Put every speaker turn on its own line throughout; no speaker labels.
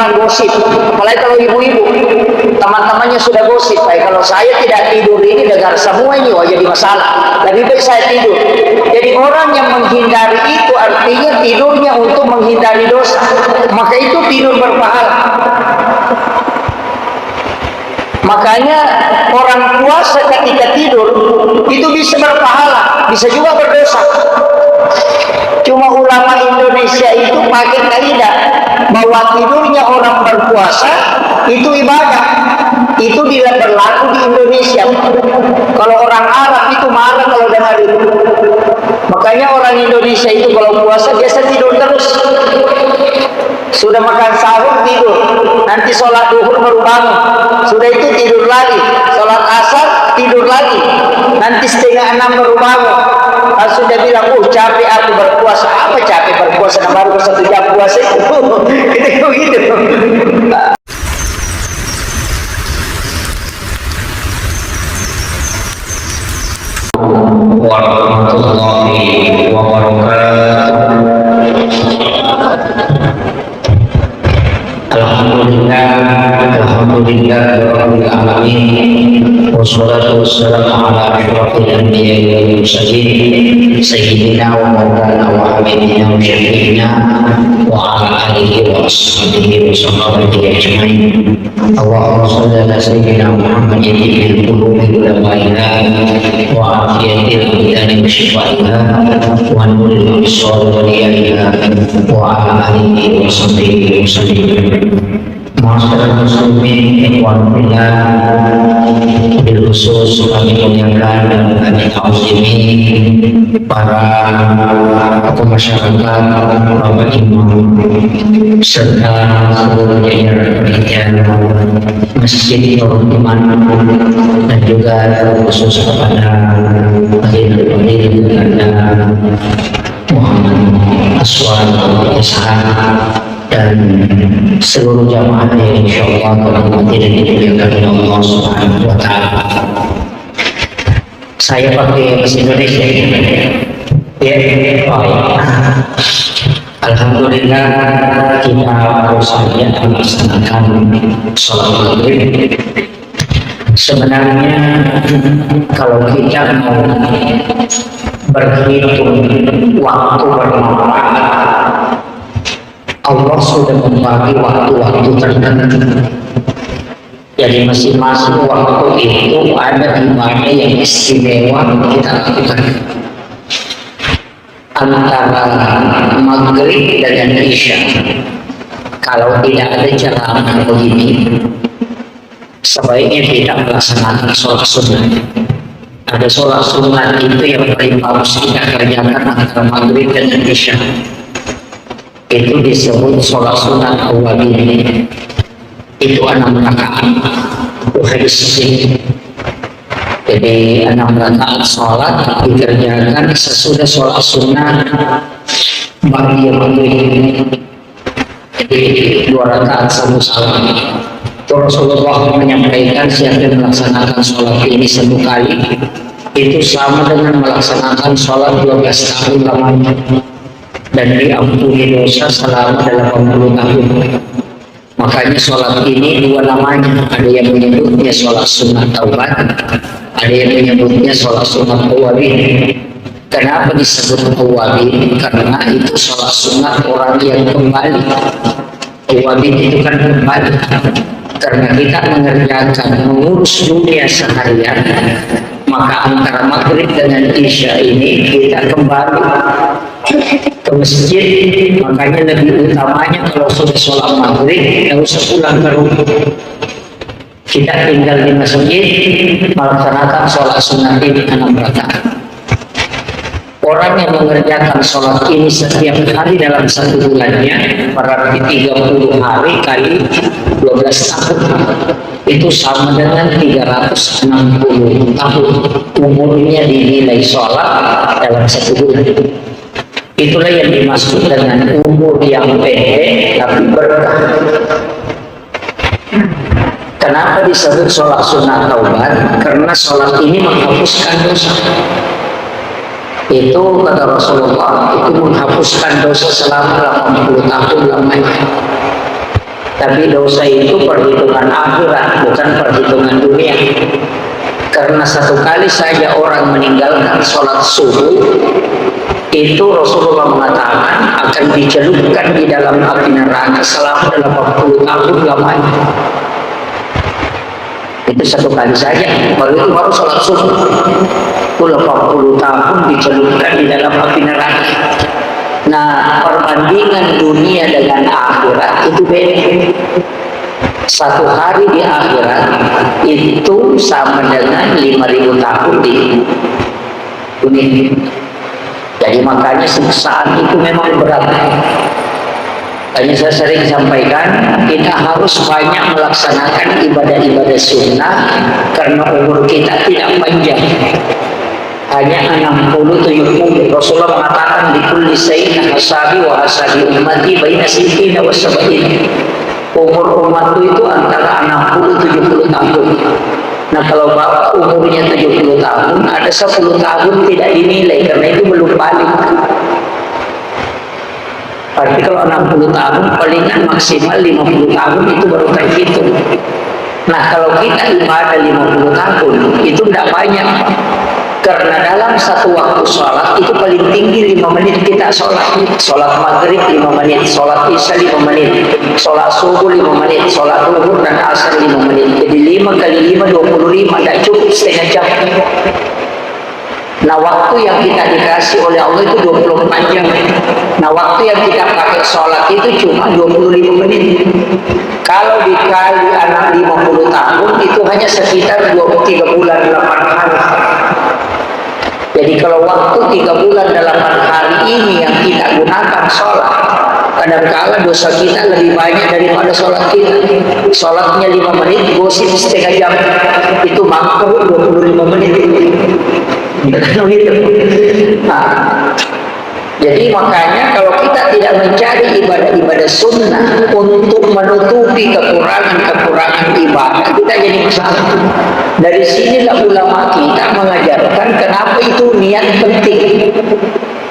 orang gosip, apalagi kalau ibu-ibu teman-temannya sudah gosip, kalau saya tidak tidur ini dengar semua ini, wah jadi masalah, lebih baik saya tidur. Jadi orang yang menghindari itu artinya tidurnya untuk menghindari dosa, maka itu tidur berpahala. Makanya orang puasa ketika tidur itu bisa berpahala, bisa juga berdosa. Cuma ulama Indonesia itu pakai kaidah bahwa tidurnya orang berpuasa itu ibadah. Itu tidak berlaku di Indonesia. Kalau orang Arab itu marah kalau dengar itu. Makanya orang Indonesia itu kalau puasa biasa tidur terus. Sudah makan sahur tidur, nanti sholat duhur baru bangun, sudah itu tidur lagi, sholat asar tidur lagi, nanti 5:30 baru bangun. Sudah bilang, capek aku berpuasa. Apa capek berpuasa? Baru 1 jam puasa itu gitu.
Warahmatullahi wabarakatuh. Alhamdulillah alamin. Wassalatu wassalamu ala asyrafil anbiya'i wal mursalin sayyidina wa maulana wa habibina wa syafi'ina wa ala alihi wa ashabihi wa sahbihi ajma'in. Allahumma shalli ala sayyidina Muhammadin fil qulubi ulamaina wa afiyatil abdani wa shifaiha wa nuril absar wa liyaiha wa ala alihi wa sahbihi wa sallim. Masyarakat muslimin ikhwan fillah, bil khusus kami muliakan dan kami ta'zimi para tokoh masyarakat, para imam serta seluruh jajaran panitia Masjid Nurul Iman, dan juga khusus kepada hadirin kepada Muhammad Aswan Ishaq dan seluruh jamaah yang insyaallah terhormati dan dimuliakan oleh Allah Subhanahu wa taala. Saya pakai bahasa Indonesia ya. Alhamdulillah kita baru saja melaksanakan sholat maghrib. Sebenarnya kalau kita mau berhitung waktu bermanfaat, Allah sudah membagi waktu-waktu tertentu. Jadi masing-masing waktu itu ada ibadah yang istimewa kita lakukan. Antara maghrib dan isya, kalau tidak ada jalan begini, sebaiknya tidak melaksanakan sholat sunnah. Ada sholat sunnah itu yang paling harus kita kerjakan antara maghrib dan isya. Itu disebut sholat sunat awwabin. Itu 6 rakaat. Jadi 6 rakaat sholat dikerjakan sesudah sholat sunat bagi maghrib. Jadi 2 rakaat satu salam. Rasulullah menyampaikan siapa yang melaksanakan sholat ini 1 kali itu sama dengan melaksanakan sholat 12 tahun lamanya, dan diampuni dosa selama 80 tahun. Makanya sholat ini 2 namanya, ada yang menyebutnya sholat sunat taubat, ada yang menyebutnya sholat sunat awwabin. Kenapa disebut awwabin? Karena itu sholat sunat orang yang kembali. Awwabin itu kan kembali, karena kita mengerjakan mengurus dunia seharian, maka antara maghrib dengan isya ini kita kembali ke masjid. Makanya lebih utamanya kalau sudah sholat maghrib tidak usah pulang ke rumah, kita tinggal di masjid melaksanakan sholat sunat ini 6 rakaat. Orang yang mengerjakan sholat ini setiap hari dalam 1 bulannya berarti 30 hari kali 12 tahun, itu sama dengan 360 tahun umurnya dinilai sholat dalam 1 bulan. Itulah yang dimaksud dengan umur yang pendek tapi berkah. Kenapa disebut sholat sunat taubat? Karena sholat ini menghapuskan dosa. Itu kata Rasulullah, itu menghapuskan dosa selama 80 tahun lamanya. Tapi dosa itu perhitungan akhirat, bukan perhitungan dunia. Karena satu kali saja orang meninggalkan sholat subuh, itu Rasulullah mengatakan akan dicelupkan di dalam api neraka selama 80 tahun lamanya. Itu satu kali saja, baru sholat subuh. Itu 80 tahun dicelupkan di dalam api neraka. Nah, perbandingan dunia dengan akhirat itu beda. Satu hari di akhirat itu sama dengan 5.000 tahun di dunia. Jadi makanya siksaan itu memang berat. Hanya saya sering sampaikan, kita harus banyak melaksanakan ibadah-ibadah sunnah karena umur kita tidak panjang. Hanya 60-70. Rasulullah mengatakan di kulli sayyidina hasabi wa hasabi ummati baina sittina wa sab'in. Umur umatku itu antara 60-70 tahun. Nah, kalau bapak umurnya 70 tahun, ada 10 tahun tidak dinilai karena itu belum balik. Berarti kalau 60 tahun palingan maksimal 50 tahun itu baru terhitung. Nah, kalau kita ibadah 50 tahun itu tidak banyak. Karena dalam satu waktu sholat itu paling tinggi 5 menit kita sholat. Sholat maghrib 5 menit, sholat isya 5 menit, sholat subuh 5 menit, sholat zuhur dan asar 5 menit. Jadi 5 kali 5 25, tidak cukup setengah jam. Nah, waktu yang kita dikasih oleh Allah itu 24 jam. Nah, waktu yang kita pakai sholat itu cuma 25 menit. Kalau dikali anak 50 tahun itu hanya sekitar 23 bulan 8 hari. Jadi kalau waktu 3 bulan 8 hari ini yang kita gunakan sholat, kadang-kala dosa kita lebih banyak daripada sholat kita. Sholatnya 5 menit, gosip setengah jam, itu mangkuk 25 menit. Nah, jadi makanya kalau kita tidak mencari ibadah-ibadah sunnah untuk menutupi kekurangan-kekurangan ibadah, kita jadi masalah. Dari sinilah ulama kita mengajarkan kenapa itu niat penting.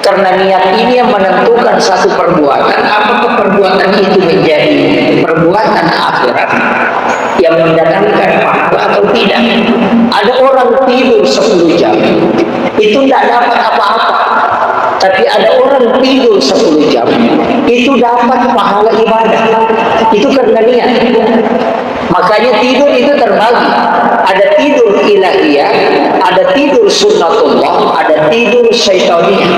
Karena niat ini yang menentukan satu perbuatan, apakah perbuatan itu menjadi perbuatan akhirat yang mendatangkan pahala atau tidak. Ada orang tidur 10 jam, itu tidak dapat apa-apa. Tapi ada orang tidur 10 jam, itu dapat pahala ibadah. Itu karena niat. Makanya tidur itu terbagi. Ada tidur ilahiyah, ada tidur sunnatullah, ada tidur syaitaniyah.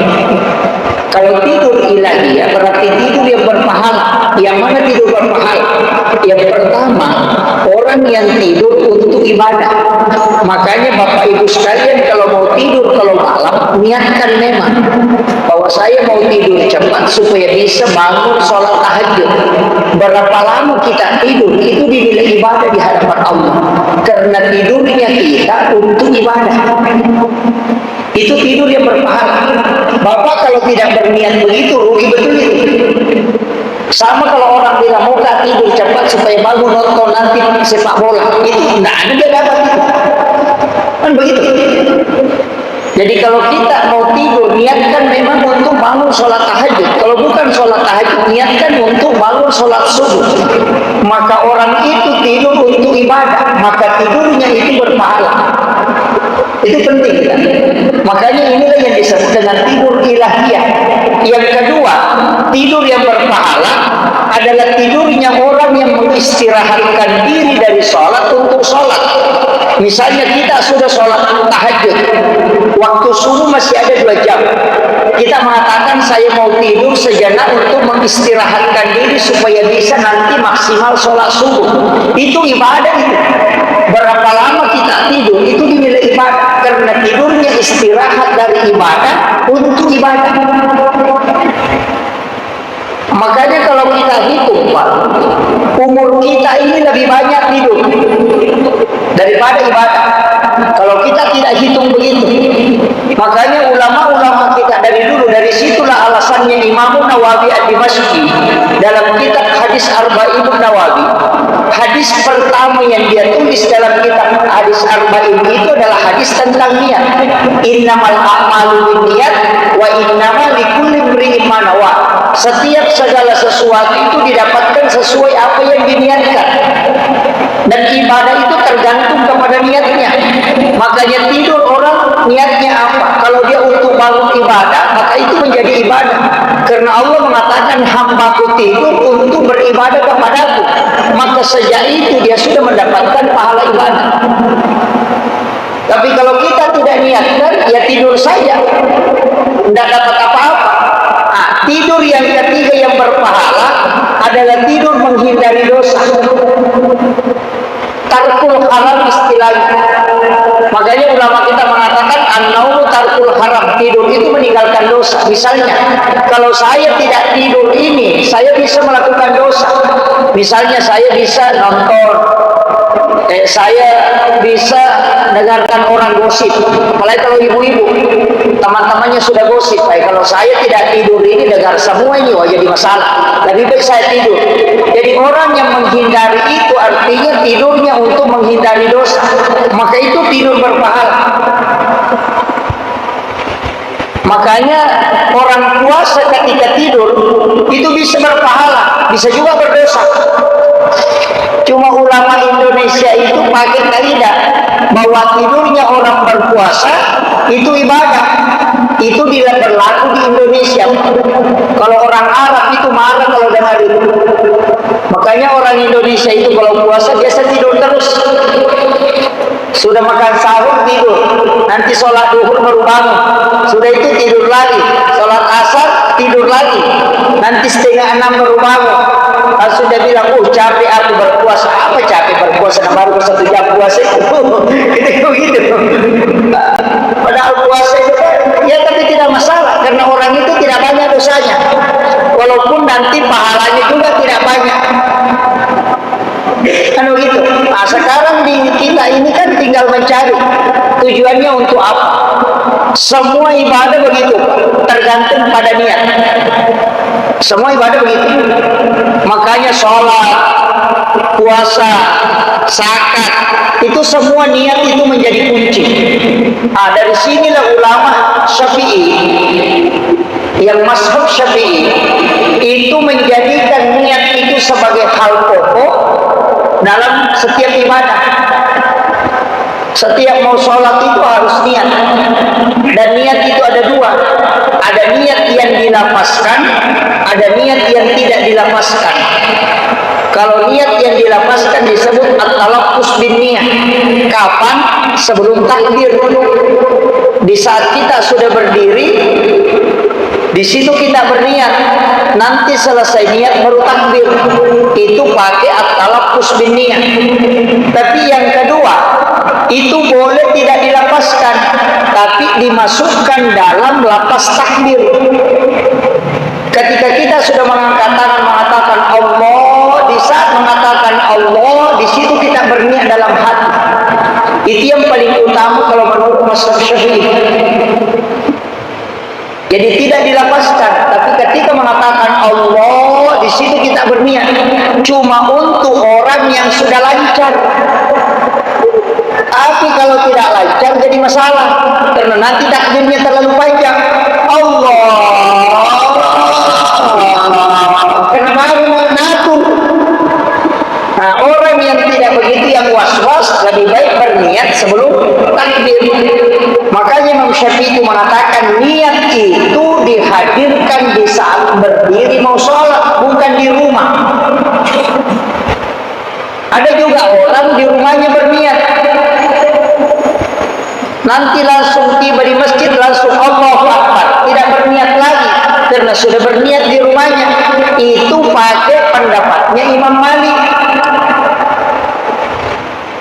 Kalau tidur ilahiyah berarti tidur yang berpahala. Yang mana tidur berpahala? Yang pertama, orang yang tidur untuk ibadah. Makanya Bapak Ibu sekalian kalau mau tidur kalau malam, niatkan memang bahwa saya mau tidur cepat supaya bisa bangun sholat tahajud. Berapa lama kita tidur itu dinilai ibadah di hadapan Allah. Karena tidurnya kita untuk ibadah. Itu tidur yang berpahala. Bapak kalau tidak berniat begitu, rugi betul itu. Sama kalau orang bilang mau tidur cepat supaya bangun nonton nanti sepak bola, itu tidak ada dia dapat itu. Kan begitu. Jadi kalau kita mau tidur, niatkan memang untuk bangun sholat tahajud. Kalau bukan sholat tahajud, niatkan untuk bangun sholat subuh. Maka orang itu tidur untuk ibadah, maka tidurnya itu berpahala. Itu penting kan? Makanya inilah yang disebut dengan tidur ilahiyah. Yang kedua, tidur yang berpahala adalah tidurnya orang yang mengistirahatkan diri dari sholat untuk sholat. Misalnya kita sudah sholat tahajud, waktu subuh masih ada 2 jam. Kita mengatakan saya mau tidur sejenak untuk mengistirahatkan diri supaya bisa nanti maksimal sholat subuh. Itu ibadah itu. Berapa lama kita tidur itu dinilai ibadah. Karena tidurnya istirahat dari ibadah untuk ibadah. Makanya kalau kita hitung Pak, umur kita ini lebih banyak tidur daripada ibadah. Kalau kita tidak hitung begitu, makanya ulama-ulama kita dari dulu, dari situlah alasannya Imam Nawawi ad-Dimashqi dalam kitab hadis Arba'in Nawawi. Hadis
hadis pertama yang dia tulis dalam kitab hadis Arba'in itu adalah hadis tentang niat. Innamal a'malu binniyat wa innamal likulli imri'in ma nawa. Setiap segala sesuatu itu didapatkan sesuai apa yang diniatkan. Dan ibadah itu tergantung kepada niatnya. Makanya tidur orang niatnya apa? Kalau dia untuk bangun ibadah, maka itu menjadi ibadah. Karena Allah mengatakan hambaku tidur untuk beribadah kepadaku. Maka sejak itu dia sudah mendapatkan pahala ibadah. Tapi kalau kita tidak niatkan, ya tidur saja, tidak dapat apa-apa. Nah, tidur yang ketiga yang berpahala adalah tidur menghindari dosa. Tarkul haram istilahnya. Makanya ulama kita mengatakan an-naumu tarkul haram, tidur itu meninggalkan dosa. Misalnya, kalau saya tidak tidur ini, saya bisa melakukan dosa. Misalnya saya bisa nonton, saya bisa dengarkan orang gosip. Apalagi kalau ibu-ibu, teman-temannya sudah gosip. Kalau saya tidak tidur ini, dengar semua ini, wah jadi masalah. Lebih baik saya tidur. Jadi orang yang menghindari itu artinya tidurnya untuk menghindari dosa. Maka itu tidur berpahala. Makanya orang puasa ketika tidur itu bisa berpahala, bisa juga berdosa. Cuma ulama Indonesia itu pakai kaidah bahwa tidurnya orang berpuasa itu ibadah. Itu tidak berlaku di Indonesia. Kalau orang Arab itu marah kalau dengar itu. Makanya orang Indonesia itu kalau puasa biasa tidur terus. Sudah makan sahur tidur, nanti sholat duhur baru bangun. Sudah itu tidur lagi, sholat asar tidur lagi, nanti 5:30 baru bangun. Sudah bilang, capek aku berpuasa. Apa capek berpuasa? Baru 1 jam puasa itu. Itu gitu. Padahal puasa itu ya tapi tidak masalah karena orang itu tidak banyak dosanya. Walaupun nanti pahalanya juga tidak banyak. Kan begitu. Nah, sekarang di kita ini kan tinggal mencari tujuannya untuk apa. Semua ibadah begitu, tergantung pada niat. Semua ibadah begitu. Makanya sholat, puasa, zakat, itu semua niat itu menjadi kunci. Nah, dari sinilah ulama Syafi'i yang mazhab Syafi'i itu menjadikan niat itu sebagai hal pokok dalam setiap ibadah. Setiap mau sholat itu harus niat. Dan niat itu ada dua. Ada niat yang dilapaskan, ada niat yang tidak dilapaskan. Kalau niat yang dilapaskan disebut at-talaffuz bin niyah. Kapan? Sebelum takbir. Di saat kita sudah berdiri, di situ kita berniat. Nanti selesai niat baru takbir. Itu pakai at-talaffuz bin niyah. Tapi yang kedua, itu boleh tidak dilapaskan, tapi dimasukkan dalam lapas takbir. Ketika kita sudah mengangkat tangan mengatakan Allah, di saat mengatakan Allah, di situ kita berniat dalam hati. Itu yang paling utama kalau menurut mazhab Syafi'i. Jadi tidak dilapaskan, tapi ketika mengatakan Allah, di situ kita berniat. Cuma untuk orang yang sudah lancar. Tapi kalau tidak lancar jadi masalah, karena nanti takbirnya terlalu panjang. Allah, karena baru mengatur. Nah, orang yang tidak begitu, yang was-was, lebih baik berniat sebelum takbir. Makanya Imam Syafi'i itu mengatakan niat itu dihadirkan di saat berdiri mau sholat, bukan di rumah. Ada juga orang di rumahnya berniat, nanti langsung tiba di masjid langsung Allahu Akbar, tidak berniat lagi karena sudah berniat di rumahnya. Itu pakai pendapatnya Imam Malik.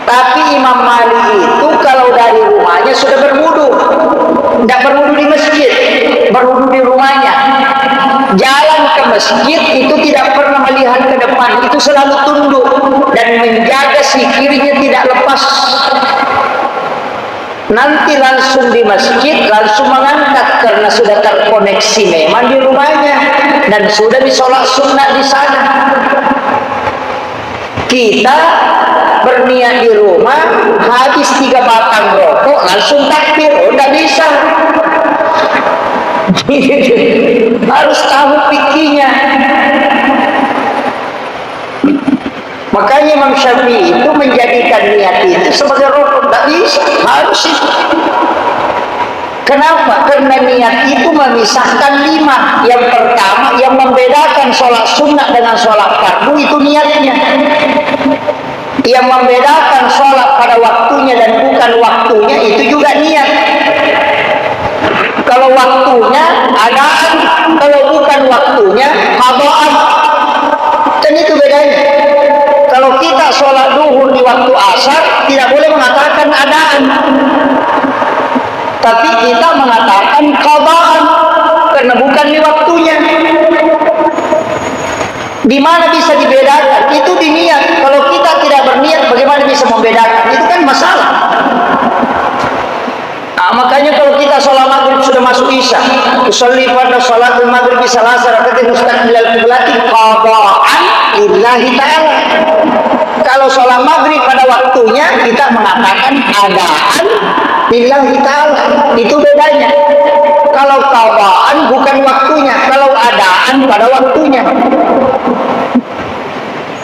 Tapi Imam Malik itu kalau dari rumahnya sudah berwudu, tidak berwudu di masjid, berwudu di rumahnya. Jalan ke masjid itu tidak pernah melihat ke depan, itu selalu tunduk dan menjaga si kirinya tidak lepas. Nanti langsung di masjid langsung mengangkat karena sudah terkoneksi memang di rumahnya dan sudah disolat sunnah di sana. Kita berniat di rumah, habis 3 batang rokok langsung takbir. Oh, nggak bisa. Harus tahu fikihnya. Makanya Imam Syafi'i itu menjadikan niat itu sebagai rukun. Nggak bisa, harus itu. Kenapa? Karena niat itu memisahkan 5. Yang pertama, yang membedakan sholat sunnah dengan sholat fardu itu niatnya. Yang membedakan sholat pada waktunya dan bukan waktunya itu juga niat. Kalau waktunya adaan, kalau bukan waktunya qadaan. Kan itu bedanya. Kalau kita sholat duhur di waktu asar, tidak boleh mengatakan adaan, tapi kita mengatakan qadaan karena bukan di waktunya. Di mana bisa dibedakan? Itu di niat. Kalau kita tidak berniat, bagaimana bisa membedakan? Itu kan masalah. Makanya kalau kita sholat maghrib sudah masuk isya, usolli pada sholat maghrib salah rakaat mustaqbilal qiblati qadaan lillahi ta'ala. Kalau sholat maghrib pada waktunya, kita mengatakan adaan lillahi ta'ala. Itu bedanya. Kalau qadaan bukan waktunya, kalau adaan pada waktunya.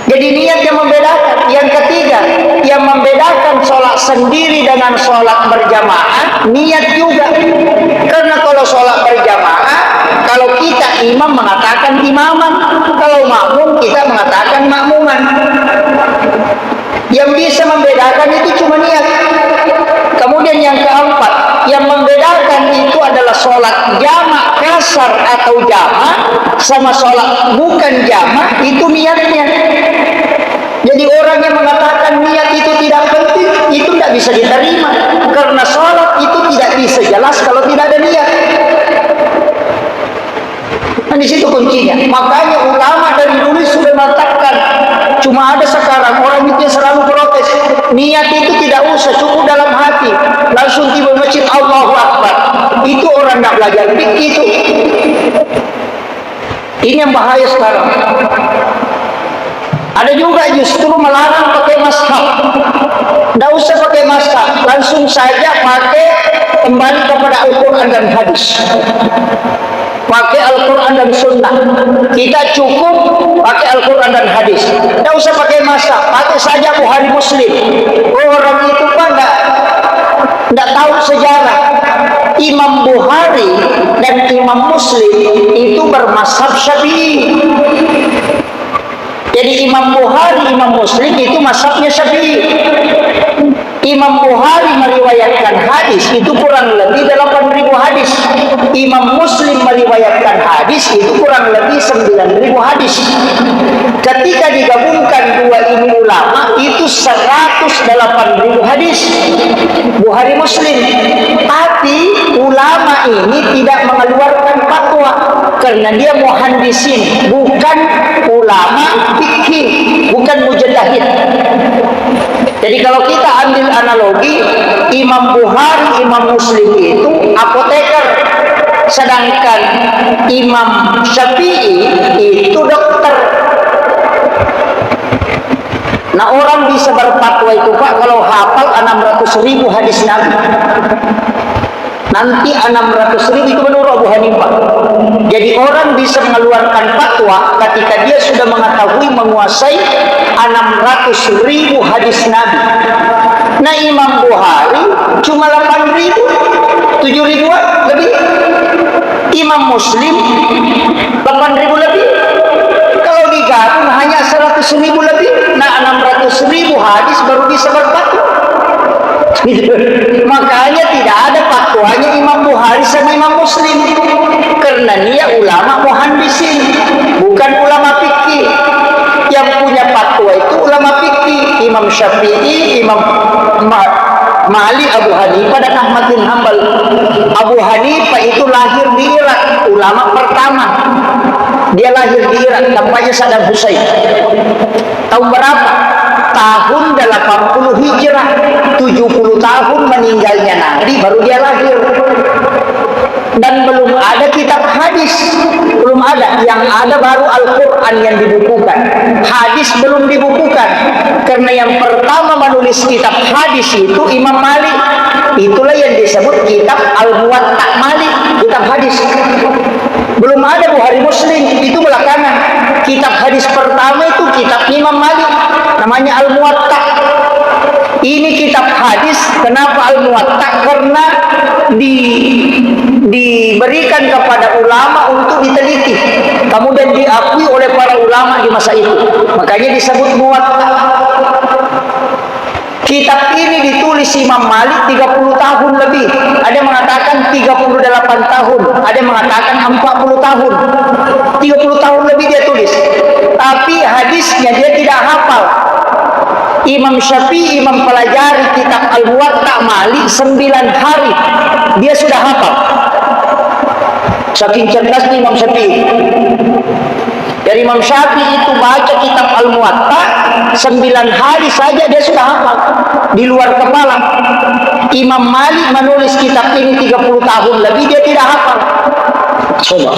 Jadi niat yang membedakan. Yang ketiga, yang membedakan sholat sendiri dengan sholat berjamaah, niat juga. Karena kalau sholat berjamaah, kalau kita imam mengatakan imaman, kalau makmum kita mengatakan makmuman. Yang bisa membedakan itu cuma niat. Kemudian yang keempat, yang membedakan itu adalah sholat jamak kasar atau jamak sama sholat bukan jamak, itu niatnya. Jadi orang yang mengatakan niat itu tidak penting, itu tidak bisa diterima. Karena sholat itu tidak bisa jelas kalau tidak ada niat. Nah, di situ kuncinya. Makanya ulama dari dulu sudah mengatakan, cuma ada sekarang orang itu selalu protes. Niat itu tidak usah, cukup dalam hati. Langsung tiba masjid Allahu Akbar. Itu orang tidak belajar fikih itu. Ini yang bahaya sekarang. Ada juga justru melarang pakai maskap. Tidak usah pakai maskap, langsung saja pakai, kembali kepada Al-Quran dan hadis. Pakai Al-Quran dan sunnah. Kita cukup pakai Al-Quran dan hadis. Tidak usah pakai maskap, pakai saja Bukhari Muslim. Orang itu kan tidak tahu sejarah. Imam Bukhari dan Imam Muslim itu bermazhab Syafi'i. Jadi Imam Bukhari, Imam Muslim itu mazhabnya Syafi'i. Imam Bukhari meriwayatkan hadis itu kurang lebih 8.000 hadis. Imam Muslim meriwayatkan hadis itu kurang lebih 9.000 hadis. Ketika digabungkan dua ini ulama itu 108.000 hadis. Bukhari Muslim. Tapi ulama ini tidak mengeluarkan fatwa karena dia muhandisin, bukan ulama fikih, bukan mujtahid. Jadi kalau kita ambil analogi, Imam Bukhari, Imam Muslim itu apoteker, sedangkan Imam Syafi'i itu dokter. Nah, orang bisa berfatwa itu Pak kalau hafal 600.000 hadis Nabi. Nanti 600.000 itu menurut Abu Hanifah. Jadi orang bisa mengeluarkan fatwa ketika dia sudah mengetahui menguasai 600.000 hadis Nabi. Nah, Imam Bukhari cuma 8.000, 7.000 lebih. Imam Muslim 8.000 lebih. Kalau digabung hanya 100.000 lebih. Nah, 600.000 hadis baru bisa berfatwa. Makanya tidak ada fatwanya Imam Bukhari sama Imam Muslim, karena dia ulama muhandisin, bukan ulama fikih. Yang punya fatwa itu ulama fikih, Imam Syafi'i, Imam Malik, Abu Hanifah dan Ahmad bin Hanbal. Abu Hanifah itu lahir di Irak, ulama pertama. Dia lahir di Irak, namanya Saddam Hussein. Tahun berapa? Tahun 80 Hijrah, 70 tahun meninggalnya Nabi, baru dia lahir. Dan belum ada kitab hadis, belum ada. Yang ada baru Al-Quran yang dibukukan. Hadis belum dibukukan. Karena yang pertama menulis kitab hadis itu Imam Malik. Itulah yang disebut kitab Al-Muwatta Malik, kitab hadis. Belum ada Bukhari Muslim, itu belakangan. Kitab hadis pertama itu kitab Imam Malik, namanya Al-Muwatta. Ini kitab hadis. Kenapa Al-Muwatta? Karena diberikan kepada ulama untuk diteliti, kemudian diakui oleh para ulama di masa itu, makanya disebut Muwatta. Kitab ini ditulis Imam Malik 30 tahun lebih. Ada yang mengatakan 38 tahun, ada yang mengatakan 40 tahun. 30 tahun lebih dia tulis. Tapi hadisnya dia tidak hafal. Imam Syafi'i mempelajari kitab Al-Muwatta Malik 9 hari. Dia sudah hafal. Saking cerdasnya Imam Syafi'i. Dari Imam Syafi'i itu baca kitab Al-Muwatta 9 hari saja dia sudah hafal di luar kepala. Imam Malik menulis kitab ini 30 tahun lebih dia tidak hafal. Coba.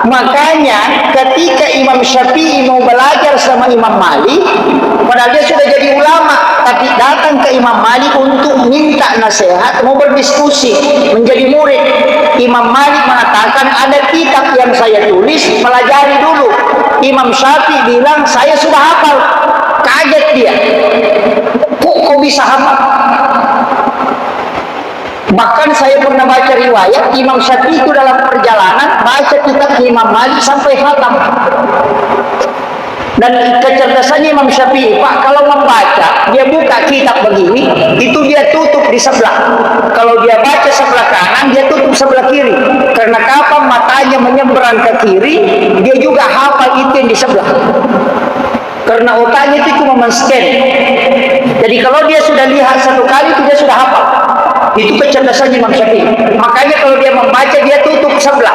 Makanya ketika Imam Syafi'i mau belajar sama Imam Malik, padahal dia sudah jadi ulama, tapi datang ke Imam Malik untuk minta nasihat, mau berdiskusi, menjadi murid. Imam Malik mengatakan, ada kitab yang saya tulis, pelajari dulu. Imam Syafi'i bilang, saya sudah hafal. Kaget dia. Kok bisa hafal? Bahkan saya pernah baca riwayat Imam Syafi'i itu dalam perjalanan baca kitab Imam Malik sampai khatam. Dan kecerdasannya Imam Syafi'i, Pak, kalau membaca dia buka kitab begini, itu dia tutup di sebelah. Kalau dia baca sebelah kanan, dia tutup sebelah kiri. Karena kapan matanya menyeberang ke kiri, dia juga hafal itu yang di sebelah. Karena otaknya itu cuma men-scan. Jadi kalau dia sudah lihat satu kali, itu dia sudah hafal. Itu kecerdasan Imam Syafi'i. Makanya kalau dia membaca, dia tutup sebelah.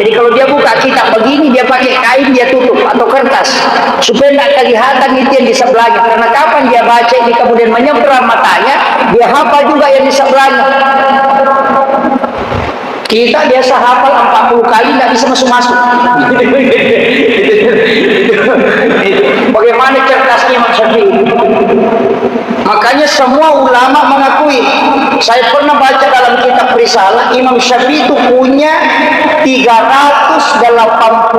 Jadi kalau dia buka kitab begini, dia pakai kain, dia tutup atau kertas supaya tidak kelihatan itu yang di sebelahnya. Karena kapan dia baca ini kemudian menyeberang matanya, dia hafal juga yang di sebelahnya. Kita biasa hafal 40 kali tidak bisa masuk-masuk. Bagaimana cerdasnya Imam Syafi'i? Makanya semua ulama mengakui. Saya pernah baca dalam kitab Risalah, Imam Syafi'i itu punya 388,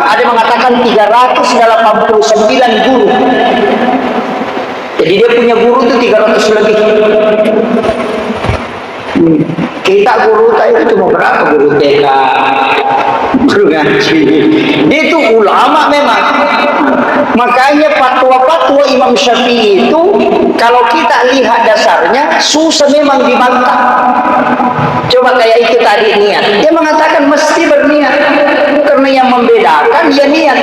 ada yang mengatakan 389 guru. Jadi dia punya guru itu 300 lebih. Kita guru itu cuma berapa? Guru TK, guru ngaji. Dia itu ulama memang. Makanya fatwa-fatwa Imam Syafi'i itu kalau kita lihat dasarnya susah memang dibantah. Coba kayak itu tadi niat. Dia mengatakan mesti berniat. Karena yang membedakan ya niat.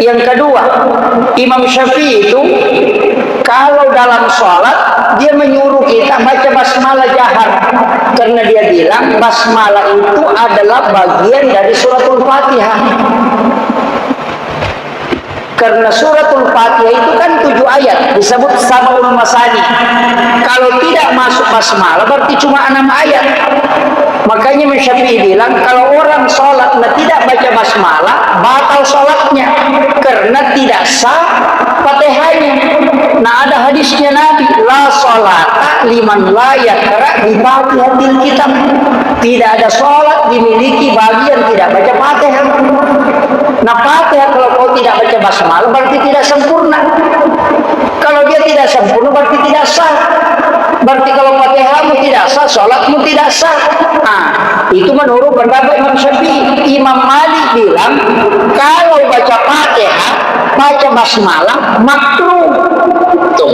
Yang kedua, Imam Syafi'i itu kalau dalam sholat dia menyuruh kita baca basmalah jahar. Karena dia bilang basmalah itu adalah bagian dari suratul Fatihah. Karena suratul Fatihah itu kan 7 ayat, disebut Sab'ul Masani. Kalau tidak masuk basmalah berarti cuma 6 ayat. Makanya Imam Syafi'i bilang kalau orang sholat tidak baca basmalah, batal sholatnya karena tidak sah Fatihahnya. Nah, ada hadisnya Nabi, la sholata liman la yaqra bi Fatihatil kitab. Tidak ada sholat dimiliki bagi yang tidak baca Fatihah. Nah, Fatihah kalau kau tidak baca basmalah berarti tidak sempurna. Kalau dia tidak sempurna berarti tidak sah. Berarti kalau Fatihahmu tidak sah, sholatmu tidak sah. Nah, itu menurut pendapat Imam Syafi'i. Imam Malik bilang kalau baca Fatihah, baca basmalah makruh. Tuh.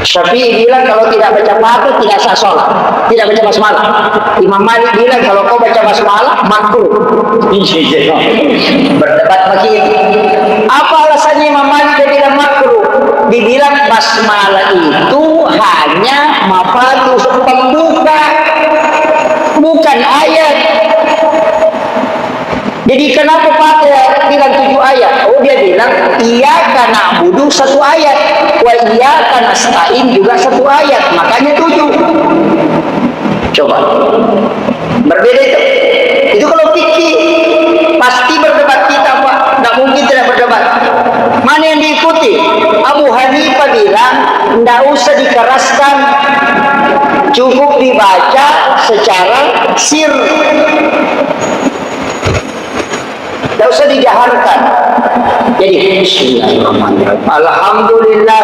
Syafi'i bilang kalau tidak baca Fatihah tidak sah sholat, tidak baca basmalah. Imam Malik bilang kalau kau baca basmalah makruh. Berdebat begitu. Apa alasannya Imam Malik dia bilang makruh? Dibilang basmalah itu hanya mafatul pembuka, bukan ayat. Jadi kenapa Fatihah bilang 7 ayat? Oh, dia bilang iyyaka na'budu 1 ayat, wa iyyaka nasta'in juga 1 ayat, makanya 7. Coba. Berbeda itu. Itu kalau fikih pasti berdebat kita, Pak. Tidak mungkin tidak tidak usah dikeraskan, cukup dibaca secara sir, tidak usah dijaharkan. Jadi Bismillahirrahmanirrahim, Alhamdulillah.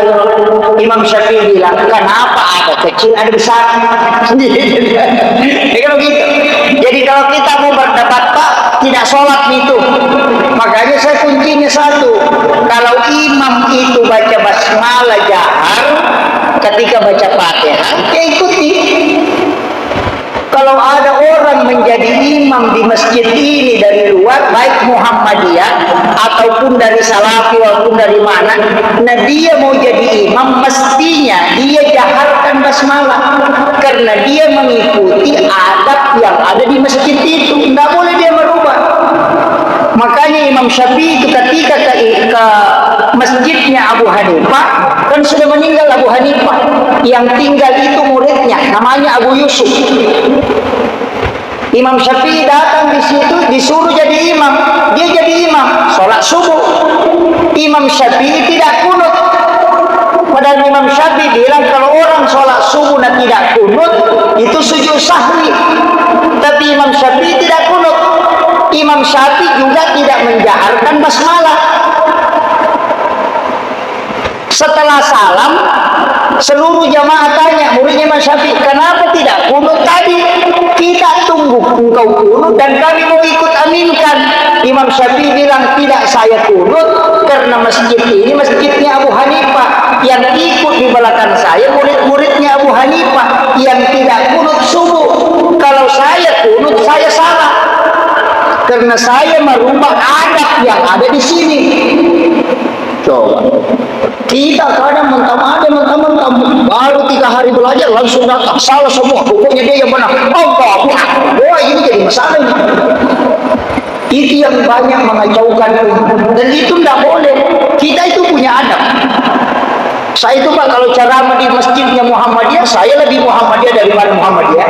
Imam Syafi'i bilang, kenapa ada kecil ada besar? Kalau gitu. Jadi kalau kita mau berdebat, Pak, tidak sholat itu. Makanya saya kuncinya satu, kalau imam itu baca basmalah jahar ketika baca Fatihah, ya ikuti. Kalau ada orang menjadi imam di masjid ini dari luar, baik Muhammadiyah ataupun dari Salafi walaupun dari mana, nah dia mau jadi imam, mestinya dia jaharkan basmalah, karena dia mengikuti adab yang ada di masjid itu, tidak boleh dia merubah. Makanya Imam Syafi'i itu ketika ke masjidnya Abu Hanifah, kan sudah meninggal Abu Hanifah, yang tinggal itu muridnya namanya Abu Yusuf. Imam Syafi'i datang di situ, disuruh jadi imam, dia jadi imam sholat subuh. Imam Syafi'i tidak kunut, padahal Imam Syafi'i bilang kalau orang sholat subuh dan tidak kunut itu sujud sahwi, tapi Imam Syafi'i tidak kunut. Imam Syafi'i juga tidak menjaharkan basmalah. Setelah salam, seluruh jamaah tanya muridnya Imam Syafi'i, kenapa tidak kunut tadi? Kita tunggu engkau kunut dan kami mau ikut aminkan. Imam Syafi'i bilang, tidak, saya kunut karena masjid ini masjidnya Abu Hanifah, yang ikut di belakang saya murid-muridnya Abu Hanifah yang tidak kunut subuh. Kalau saya kunut, saya salah, karena saya merubah adab yang ada di sini. Coba kita kadang mentah-mentah baru 3 hari belajar langsung datang salah semua, pokoknya dia yang benar. Wah, ini jadi masalah ini. Itu yang banyak mengacaukan, dan itu tidak boleh. Kita itu punya adab. Saya itu Pak, kalau ceramah di masjidnya Muhammadiyah, saya lebih Muhammadiyah daripada Muhammadiyah.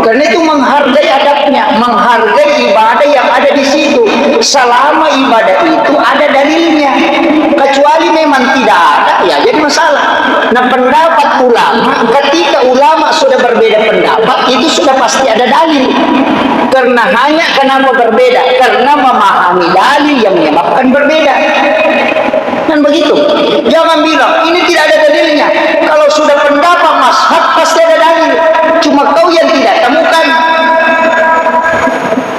Karena itu menghargai adabnya, menghargai ibadah yang ada di situ. Selama ibadah itu ada dalilnya. Kecuali memang tidak ada, ya jadi masalah. Nah, pendapat ulama, ketika ulama sudah berbeda pendapat, itu sudah pasti ada dalil. Karena hanya kenapa berbeda? Karena memahami dalil yang menyebabkan berbeda. Dan begitu, jangan bilang ini tidak ada dalilnya. Kalau sudah pendapat mazhab pasti ada dalil, cuma kau yang tidak temukan.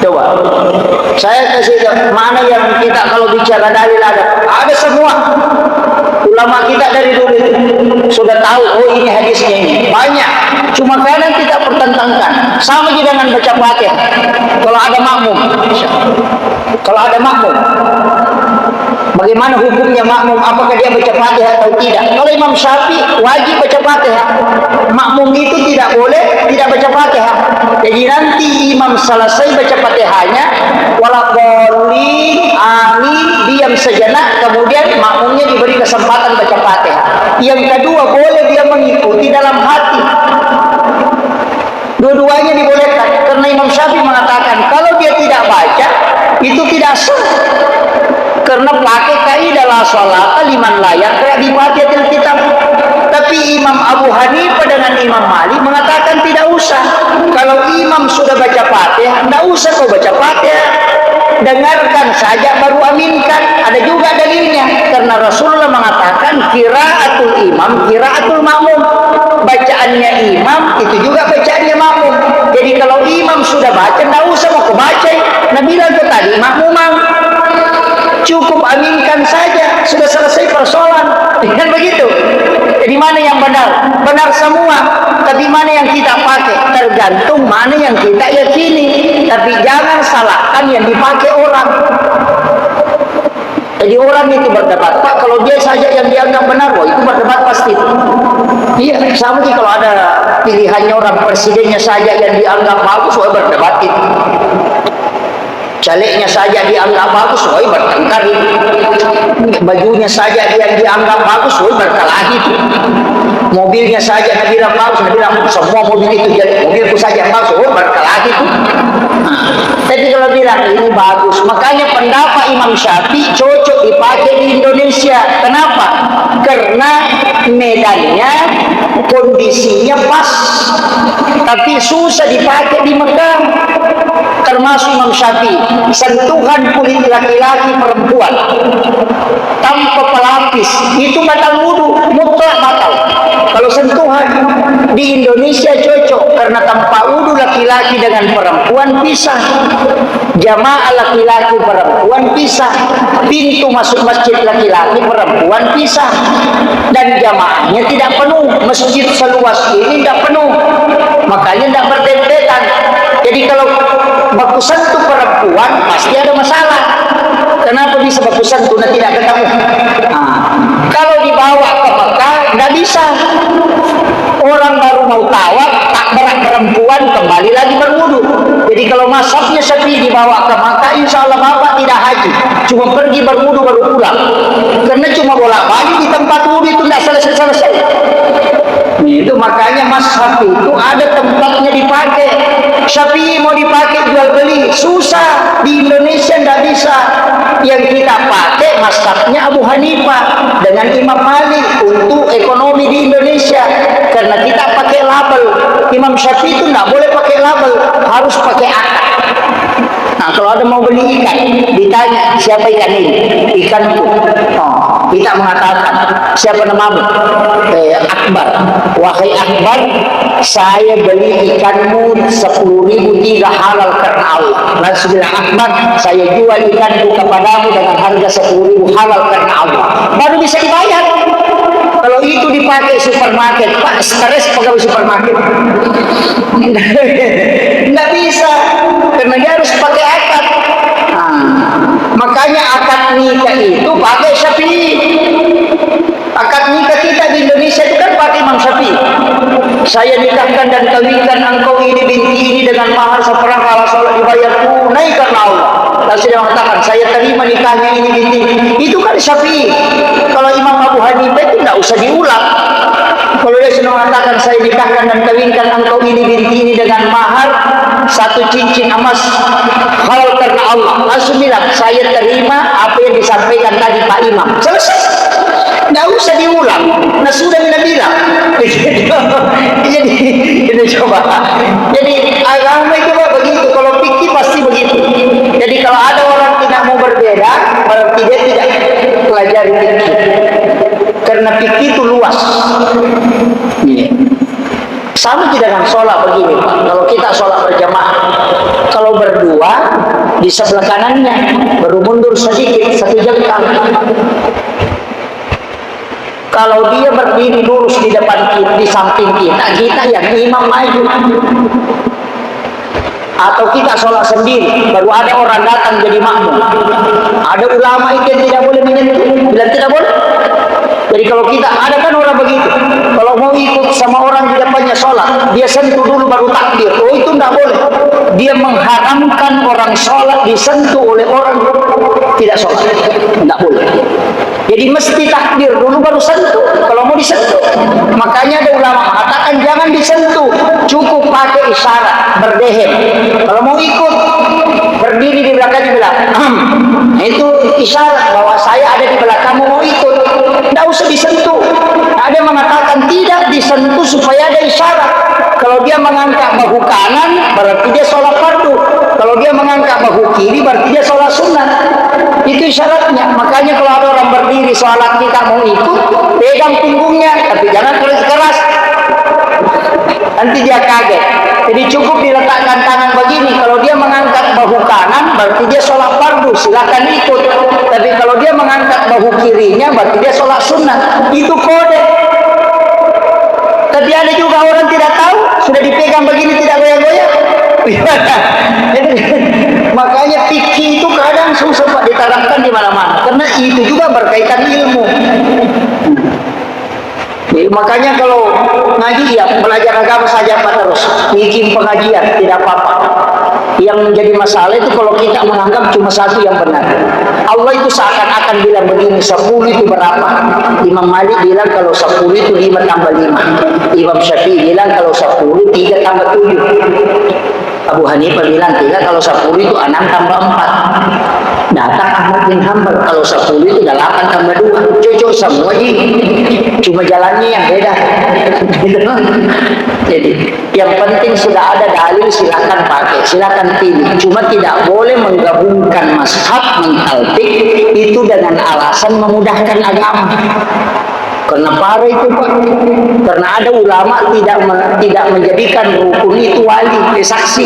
Coba saya kasih mana yang kita kalau bicara dalil ada semua. Ulama kita dari dulu sudah tahu, oh ini hadisnya ini banyak, cuma kadang kita pertentangkan. Sama juga dengan baca Fatihah. Kalau ada makmum, bagaimana hukumnya makmum? Apakah dia baca Fatihah atau tidak? Kalau Imam Syafi'i wajib baca Fatihah, makmum itu tidak boleh tidak baca Fatihah. Jadi nanti imam selesai baca Fatihahnya, walaqolin, amin, diam sejenak, kemudian makmumnya diberi kesempatan baca Fatihah. Yang kedua, boleh dia mengikuti dalam hati. Dua-duanya dibolehkan, karena Imam Syafi'i mengatakan kalau dia tidak baca itu tidak sah. Karena pakai kaidah la sholata liman la yaqra bi Fatihatil kitab. Tapi Imam Abu Hanifah dengan Imam Malik mengatakan tidak usah. Kalau imam sudah baca Fatihah, tidak usah kau baca Fatihah. Dengarkan saja baru aminkan. Ada juga dalilnya, karena Rasulullah mengatakan qiraatul imam qiraatul makmum. Bacaannya imam itu juga bacaannya makmum. Jadi kalau imam sudah baca, tidak usah mau kebaca. Nabi bilang tadi makmumah, cukup aminkan saja, sudah selesai persoalan. Kan begitu. Jadi mana yang benar? Benar semua. Tapi mana yang kita pakai? Tergantung mana yang kita yakini. Tapi jangan salahkan yang dipakai orang. Jadi orang itu berdebat, Pak, kalau dia saja yang dianggap benar, wah itu berdebat pasti. Iya, sama sih kalau ada pilihannya orang presidennya saja yang dianggap bagus, wah berdebat itu. Calegnya saja dianggap bagus, wah bertengkar itu. Bajunya saja yang dianggap bagus, wah berkelahi itu. Mobilnya saja Nabi bilang bagus, Nabi bilang semua mobil itu jadi mobilku saja yang bagus, wah berkelahi itu. Tapi kalau bilang ini bagus, makanya pendapat Imam Syafi'i cocok dipakai di Indonesia. Kenapa? Karena medannya kondisinya pas, tapi susah dipakai di Mekah. Termasuk Imam Syafi'i, sentuhan kulit laki-laki perempuan tanpa pelapis itu batal wudu, mutlak batal. Kalau sentuhan di Indonesia cocok, karena tanpa wudu laki-laki dengan perempuan pisah, jamaah laki-laki perempuan pisah, pintu masuk masjid laki-laki perempuan pisah, dan jamaahnya tidak penuh. Masjid seluas ini tidak penuh, makanya tidak berdempetan. Jadi kalau baku sentuh perempuan pasti ada masalah. Kenapa bisa baku sentuh dan tidak ketemu? Kalau dibawa ke Mekah tidak bisa. Orang baru mau tawaf, tak berat perempuan kembali lagi berwudu. Jadi kalau masaknya Syafi'i dibawa ke Mekah, insya Allah bapak tidak haji, cuma pergi berwudu baru pulang. Karena cuma bolak-balik di tempat wudu itu tidak selesai-selesai. Itu makanya Mas Syafi'i itu ada tempatnya dipakai. Syafi'i mau dipakai jual beli susah, di Indonesia tidak bisa. Yang kita pakai mazhabnya Abu Hanifah dengan Imam Malik untuk ekonomi di Indonesia, karena kita pakai label. Imam Syafi'i itu tidak boleh pakai label, harus pakai akad. Nah, kalau ada mau beli ikan, ditanya siapa ikan ini? Ikanku. Kita mengatakan, siapa namamu? Akbar. Wahai Akbar, saya beli ikanmu 10.000 tidak halal karena Allah. Langsung bilang, Akbar, saya jual ikanku kepadamu dengan harga 10.000 halal karena Allah. Baru bisa dibayar. Kalau itu dipakai supermarket, Pak, stres pegawai supermarket. Nggak bisa, karena dia harus pakai akad. Makanya akad nikah itu pakai Syafi'i. Akad nikah kita di Indonesia itu kan pakai Imam Syafi'i. Saya nikahkan dan kawinkan engkau ini binti ini dengan mahar seperangkat salat dibayar tunai karena Allah. Lalu dia mengatakan, saya terima nikahnya ini binti. Itu kan Syafi'i. Kalau Imam Abu Hanifah itu tidak usah diulang. Kalau dia sudah mengatakan, saya nikahkan dan kawinkan engkau ini binti ini dengan mahar 1 cincin emas halal karena Allah. Langsung bilang, saya terima apa yang disampaikan tadi Pak Imam. Selesai. Tidak usah diulang. Nah, sudah kita bilang. Jadi kita coba. Jadi agama itu begitu. Kalau fikih pasti begitu. Jadi kalau ada orang tidak mau berbeda, berarti dia tidak pelajari fikih. Karena fikih itu luas. Sama tidak dengan sholat begini, Pak. Kalau kita sholat berjamaah, kalau berdua di sebelah kanannya baru mundur sedikit 1 jengkal. Kalau dia berdiri lurus di depan kita, di samping kita yang imam maju. Atau kita sholat sendiri, baru ada orang datang jadi makmum. Ada ulama itu yang tidak boleh menyentuh, bilang tidak boleh. Jadi kalau kita, ada kan orang begitu, kalau mau ikut sama orang di depannya sholat, dia sentuh dulu baru takbir. Oh, itu tidak boleh. Dia mengharamkan orang sholat disentuh oleh orang tidak sholat. Tidak boleh. Jadi mesti takbir dulu baru sentuh kalau mau disentuh. Makanya ada ulama mengatakan jangan disentuh, cukup pakai isyarat berdehem. Kalau mau ikut berdiri di belakangnya bilang itu isyarat bahwa saya ada di belakangmu mau ikut. Tidak usah disentuh. Ada mengatakan tidak disentuh supaya ada isyarat. Kalau dia mengangkat bahu kanan berarti dia sholat fardu. Kalau dia mengangkat bahu kiri berarti dia sholat sunat. Itu isyaratnya. Makanya kalau ada orang berdiri sholat kita mau ikut, pegang punggungnya, tapi jangan keras-keras. Nanti dia kaget. Jadi cukup diletakkan tangan begini. Kalau dia mengangkat bahu kanan, berarti dia sholat fardu, silakan ikut. Tapi kalau dia mengangkat bahu kirinya, berarti dia sholat sunnah. Itu kode. Tapi ada juga orang tidak tahu, sudah dipegang begini tidak goyang-goyang. Makanya fikih itu kadang susah Pak diterapkan di mana-mana, karena itu juga berkaitan ilmu. Makanya kalau ngaji ya belajar agama saja Pak terus, bikin pengajian tidak apa-apa. Yang menjadi masalah itu kalau kita menganggap cuma satu yang benar. Allah itu seakan-akan bilang begini, 10 itu berapa? Imam Malik bilang kalau 10 itu 5 tambah 5. Imam Syafi'i bilang kalau 10 3 tambah 7. Abu Hanifah bilang tidak, kalau 10 itu 6 tambah 4. Datang Ahmad bin Hanbal, kalau 10 itu 8 tambah 2, cocok semua ji, cuma jalannya yang beda. Jadi yang penting sudah ada dalil, silakan pakai, silakan pilih. Cuma tidak boleh menggabungkan mazhab mentaltik itu dengan alasan memudahkan agama. Karena parah itu Pak, karena ada ulama tidak menjadikan rukun itu wali, saksi.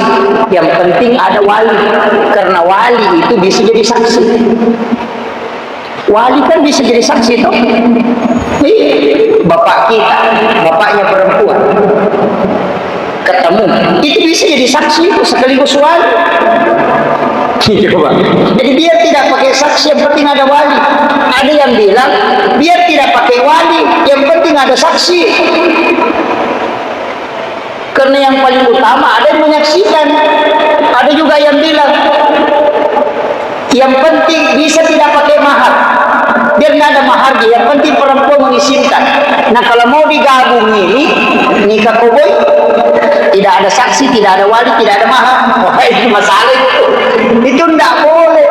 Yang penting ada wali, karena wali itu bisa jadi saksi. Wali kan bisa jadi saksi toh. Bapak kita, bapaknya perempuan, ketemu, itu bisa jadi saksi itu sekaligus wali. Jadi biar tidak pakai saksi, yang penting ada wali. Ada yang bilang biar tidak pakai wali, yang penting ada saksi. Karena yang paling utama ada yang menyaksikan. Ada juga yang bilang yang penting bisa tidak pakai mahar, biar nggak ada mahar, yang penting perempuan mengizinkan. Nah kalau mau digabung ini nikah koboi, tidak ada saksi, tidak ada wali, tidak ada mahar, wah itu masalah itu tidak boleh.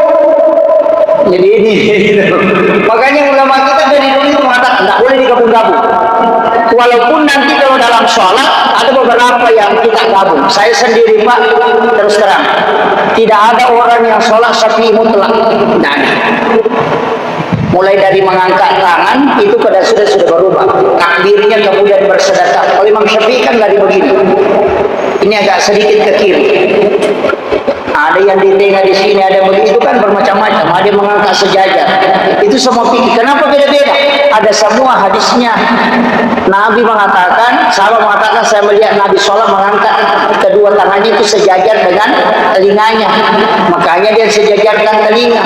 Jadi ini makanya ulama kita dari dulu itu mengatakan tidak boleh digabung-gabung. Walaupun nanti kalau dalam sholat ada beberapa yang kita gabung. Saya sendiri Pak, terus terang, tidak ada orang yang sholat syafi'i mutlak. Nah, mulai dari mengangkat tangan itu pada sudah berubah, takbirnya kemudian bersedekah. Kalau Imam Syafi'i kan lari begini, ini agak sedikit ke kiri, ada yang di tengah di sini, ada begitu, itu kan bermacam-macam. Ada yang mengangkat sejajar, itu semua fikih. Kenapa beda-beda? Ada semua hadisnya. Nabi mengatakan, sahabat mengatakan, saya melihat Nabi sholat mengangkat kedua tangannya itu sejajar dengan telinganya, makanya dia sejajarkan telinga.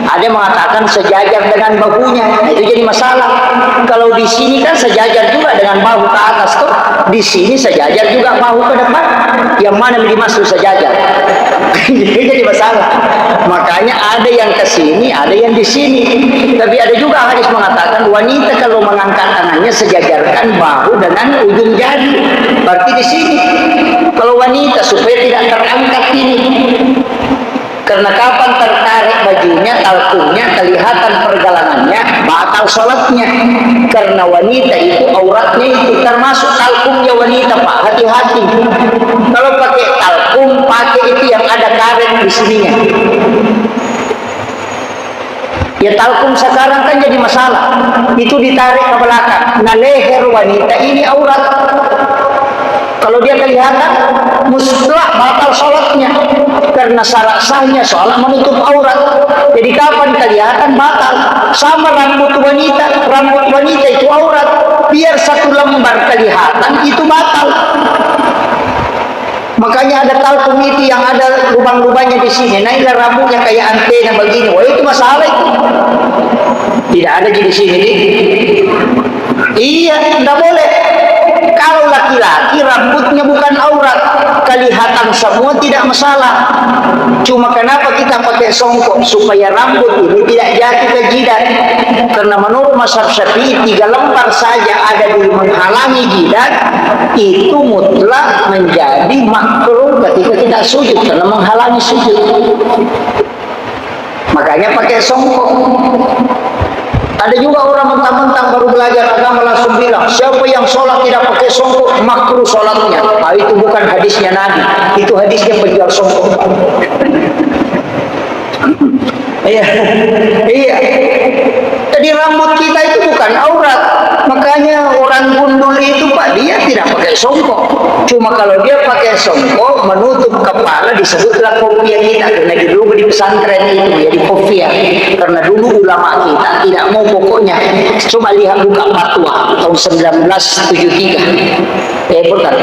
Ada yang mengatakan sejajar dengan bahunya, nah, itu jadi masalah. Kalau di sini kan sejajar juga dengan bahu ke atas tuh, di sini sejajar juga bahu ke depan. Yang mana dimaksud sejajar? Jadi masalah. Makanya ada yang ke sini, ada yang di sini. Tapi ada juga hadis mengatakan wanita kalau mengangkat tangannya sejajarkan bahu dengan ujung jari. Berarti di sini. Kalau wanita supaya tidak terangkat ini. Karena kapan tertarik bajunya, talkumnya, kelihatan pergelangannya, batal sholatnya. Karena wanita itu auratnya itu termasuk talkumnya wanita Pak, hati-hati. Kalau pakai talkum, pakai itu yang ada karet di sininya. Ya talkum sekarang kan jadi masalah, itu ditarik ke belakang. Nah leher wanita ini aurat. Kalau dia kelihatan, mutlak batal sholatnya. Karena syarat sahnya sholat menutup aurat. Jadi kapan kelihatan batal. Sama rambut wanita itu aurat. Biar satu lembar kelihatan itu batal. Makanya ada talkum itu yang ada lubang-lubangnya di sini. Nah ini rambutnya kayak antena begini. Wah itu masalah itu. Tidak ada di sini. Iya, tidak boleh. Kalau laki-laki rambutnya bukan aurat, kelihatan semua tidak masalah. Cuma kenapa kita pakai songkok supaya rambut ini tidak jatuh ke jidat? Karena menurut mazhab Syafi'i 3 lembar saja ada di menghalangi jidat itu mutlak menjadi makruh ketika kita sujud karena menghalangi sujud. Makanya pakai songkok. Ada juga orang mentang-mentang baru belajar agama langsung bilang, siapa yang sholat tidak pakai songkok, makruh sholatnya. Nah, itu bukan hadisnya Nabi, itu hadisnya penjual songkok. Iya. Jadi rambut kita itu bukan aurat. Makanya orang gundul itu Pak, dia tidak pakai songkok. Cuma kalau dia pakai songkok menutup kepala disebutlah kopiah kita. Karena dulu di pesantren itu jadi kopiah. Karena dulu ulama kita tidak mau, pokoknya coba lihat buka fatwa tahun 1973. Bukan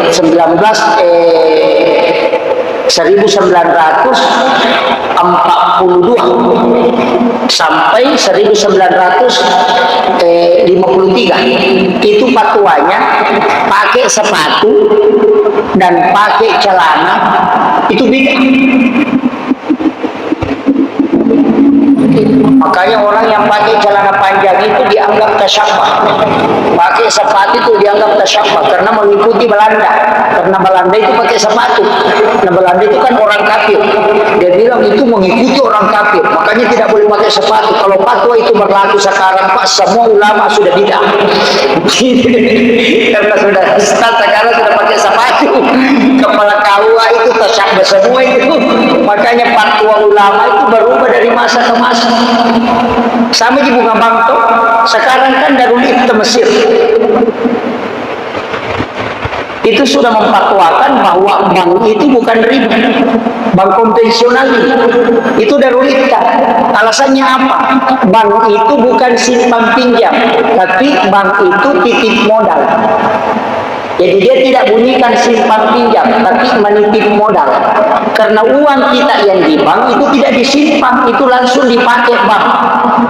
1942 sampai 1953 itu fatwanya pakai sepatu dan pakai celana itu bid'ah. Makanya orang yang pakai celana panjang itu dianggap tasyabbuh. Pakai sepatu itu dianggap tasyabbuh karena mengikuti Belanda. Karena Belanda itu pakai sepatu. Nah, Belanda itu kan orang kafir. Dia bilang itu mengikuti orang kafir. Makanya tidak boleh pakai sepatu. Kalau fatwa itu berlaku sekarang, Pak, semua ulama sudah tidak. Karena sudah start sekarang sudah pakai sepatu. Kepala KUA itu tasyabbuh semua itu. Makanya fatwa ulama itu berubah dari masa ke masa. Sama di Bunga Bangto, sekarang kan Darul Ifta Mesir itu sudah memfatwakan bahwa bank itu bukan riba, bank konvensional itu Darul Ifta. Alasannya apa? Bank itu bukan simpan pinjam, tapi bank itu titip modal. Jadi dia tidak bunyikan simpan pinjam, tapi menitip modal. Karena uang kita yang di bank itu tidak disimpan, itu langsung dipakai bank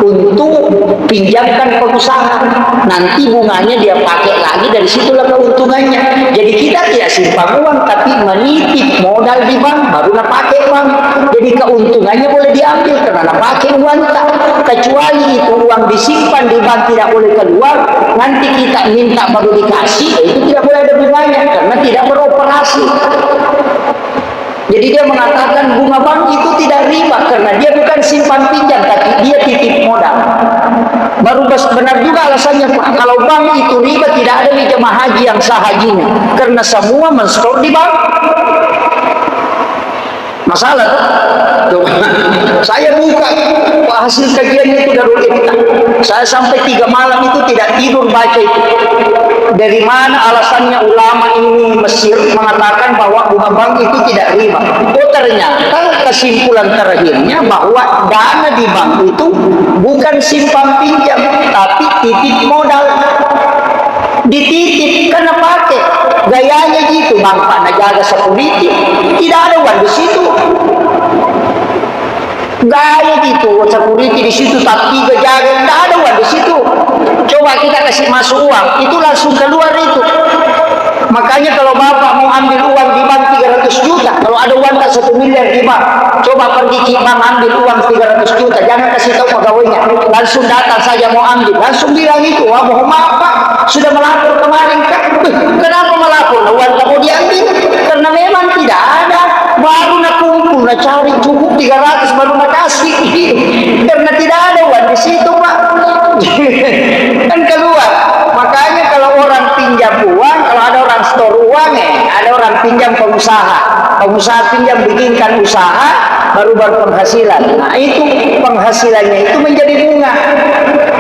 untuk pinjamkan pengusaha. Nanti bunganya dia pakai lagi, dari situlah keuntungannya. Jadi kita tidak simpan uang, tapi menitip modal di bank, barulah pakai bank. Jadi keuntungannya boleh diambil karena pakai uang tak. Kecuali itu uang disimpan di bank tidak boleh keluar, nanti kita minta baru dikasih, itu tidak boleh ada bunganya karena tidak beroperasi. Jadi dia mengatakan bunga bank itu tidak riba karena dia bukan simpan pinjam, tapi dia titip modal. Baru benar juga alasannya, Pak. Kalau bank itu riba, tidak ada jemaah haji yang sah hajinya karena semua menstore di bank. Masalah tuh. Saya buka hasil kajian itu Darul Ifta. Saya sampai 3 malam itu tidak tidur baca itu. Dari mana alasannya ulama ini Mesir mengatakan bahwa bunga bank itu tidak riba? Oh, ternyata kesimpulan terakhirnya bahwa dana di bank itu bukan simpan pinjam, tapi titip modal. Dititip karena pakai gayanya gitu, bang Pak jaga security, tidak ada uang di situ. Gaya gitu, security di situ tapi jaga, tidak ada uang di situ. Coba kita kasih masuk uang, itu langsung keluar itu. Makanya kalau bapak mau ambil uang di bank 300 juta, kalau ada uang tak 1 miliar di bank, coba pergi ke bank ambil uang 300 juta, jangan kasih tahu pegawainya, langsung datang saja mau ambil, langsung bilang itu, wah mohon maaf Pak, sudah melapor kemarin kan? Kenapa melapor? Nah, uang kamu diambil karena memang tidak ada, baru nak kumpul, nak cari cukup 300 baru nak kasih, karena tidak ada uang di situ Pak. Kan keluar. Makanya kalau orang pinjam uang, kalau ada orang store uang, ada orang pinjam pengusaha pinjam bikinkan usaha, baru berpenghasilan. Nah itu penghasilannya itu menjadi bunga,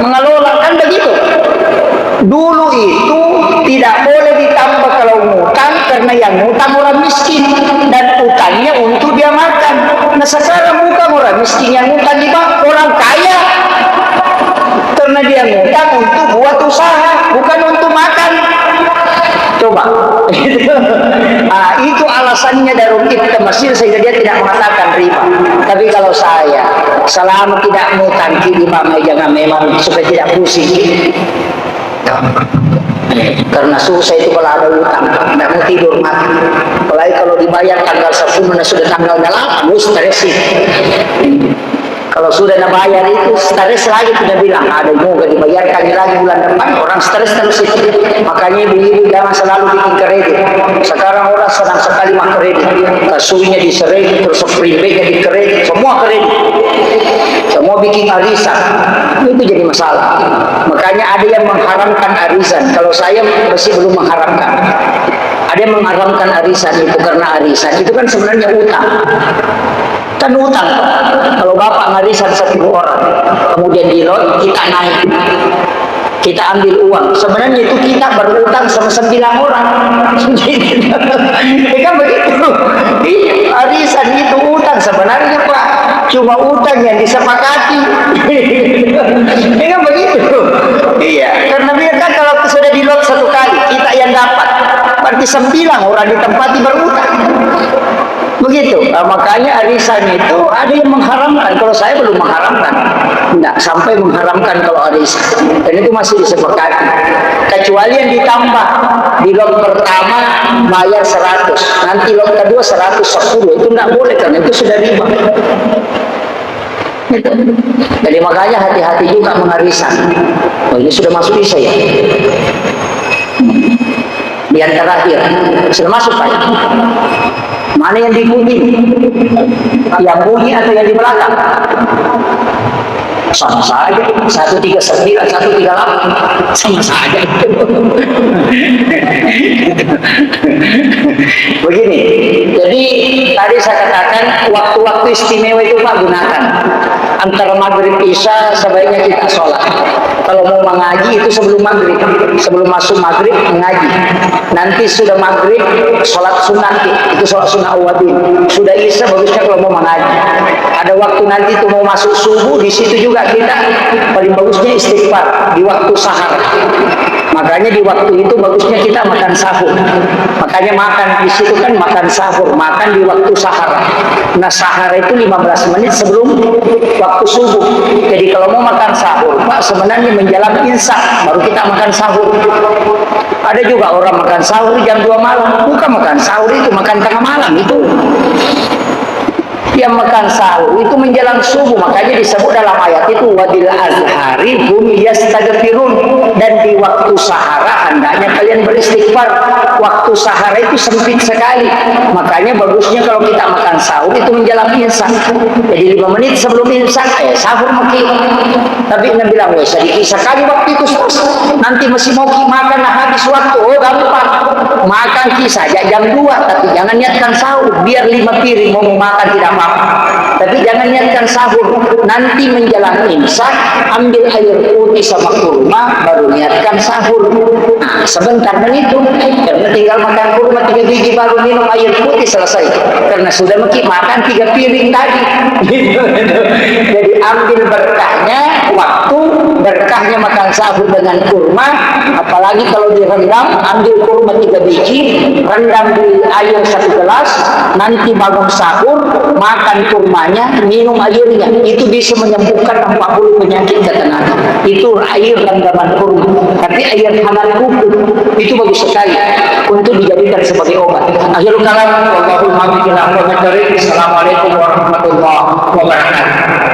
mengelola kan begitu. Dulu itu tidak boleh ditambah kalau ngutang karena yang ngutang orang miskin dan utangnya untuk dia makan. Nah sekarang bukan orang miskin yang ngutang di bank, orang kaya. Karena dia ngutang untuk buat usaha, bukan untuk makan. Coba. Itu alasannya Darul Ifta Mesir sehingga dia tidak mengatakan riba. Tapi kalau saya selama tidak ngutang di bank, jangan memang supaya tidak pusing. Karena susah itu kalau ada utang, tidak mau tidur mati. Apalagi kalau dibayar tanggal 10, sudah tanggal 8, stres sih. Kalau sudah bayar itu stres lagi, tidak bilang ada mau dibayarkan lagi bulan depan, orang stres terus itu. Makanya ibu-ibu jangan selalu bikin kredit. Sekarang orang senang sekali mah kredit, kasurnya diseredit, terus pribadinya di kredit, semua kredit, semua bikin arisan. Itu jadi masalah. Makanya ada yang mengharamkan arisan. Kalau saya masih belum mengharamkan. Ada yang mengharamkan arisan itu karena arisan itu kan sebenarnya utang. Kan utang. Kalau bapak ngarisan 10 orang, kemudian di lot kita naik, kita ambil uang. Sebenarnya itu kita berutang sama 9 orang. Kan begitu. Arisan itu utang sebenarnya Pak. Cuma utang yang disepakati. Kan begitu. Iya. Karena dia kan kalau sudah di lot 1 kali, kita yang dapat. Berarti 9 orang ditempati berutang. Begitu. Nah, makanya arisan itu ada yang mengharamkan. Kalau saya belum mengharamkan, tidak sampai mengharamkan kalau arisan. Dan itu masih disepakati. Kecuali yang ditambah di lot pertama bayar 100, nanti lot kedua 110, itu tidak boleh karena itu sudah riba. Gitu. Jadi makanya hati-hati juga mengarisan. Oh, ini sudah masuk isa ya. Di yang terakhir sudah masuk Pak. Mana yang diikuti? Yang bunyi atau yang di belakang? Sama saja. 139, 138 sama saja. Begini. Jadi tadi saya katakan waktu-waktu istimewa itu Pak gunakan. Antara maghrib isya sebaiknya kita sholat. Kalau mau mengaji itu sebelum maghrib, sebelum masuk maghrib mengaji. Nanti sudah maghrib sholat sunnah, itu sholat sunnah awadin. Sudah isya bagusnya kalau mau mengaji. Ada waktu nanti itu mau masuk subuh, di situ juga kita paling bagusnya istighfar di waktu sahar. Makanya di waktu itu bagusnya kita makan sahur. Makanya makan di situ kan makan sahur, makan di waktu sahar. Nah sahar itu 15 menit sebelum waktu subuh. Jadi kalau mau makan sahur, Pak sebenarnya menjelang insya baru kita makan sahur. Ada juga orang makan sahur jam 2 malam. Bukan makan sahur itu, makan tengah malam itu. Yang makan sahur itu menjelang subuh, makanya disebut dalam ayat itu wadil azhari hum yastaghfirun, dan di waktu sahara hendaknya kalian beristighfar. Waktu sahara itu sempit sekali, makanya bagusnya kalau kita makan sahur itu menjelang imsak. Jadi 5 menit sebelum imsak sahur mungkin. Tapi Nabi bilang sedikit sekali waktu itu nanti masih mau makan habis waktu. Oh gampang, makan saja jam 2, tapi jangan niatkan sahur, biar 5 piring mau makan tidak apa. Tapi jangan niatkan sahur. Nanti menjelang imsak ambil air putih sama kurma baru niatkan sahur. Nah, sebentar begitu. Karena tinggal makan kurma 3 biji baru minum air putih selesai. Karena sudah makan 3 piring tadi. Jadi ambil berkahnya waktu, berkahnya makan sahur dengan kurma. Apalagi kalau direndam, ambil kurma 3 biji, rendam di air 1 gelas, nanti bangun sahur makan kurmanya, minum airnya, itu bisa menyembuhkan 40 penyakit kata Nabi. Itu air rendaman kurma. Tapi air hangat kuku itu bagus sekali untuk dijadikan sebagai obat. Akhirul kalam, Assalamualaikum warahmatullahi wabarakatuh.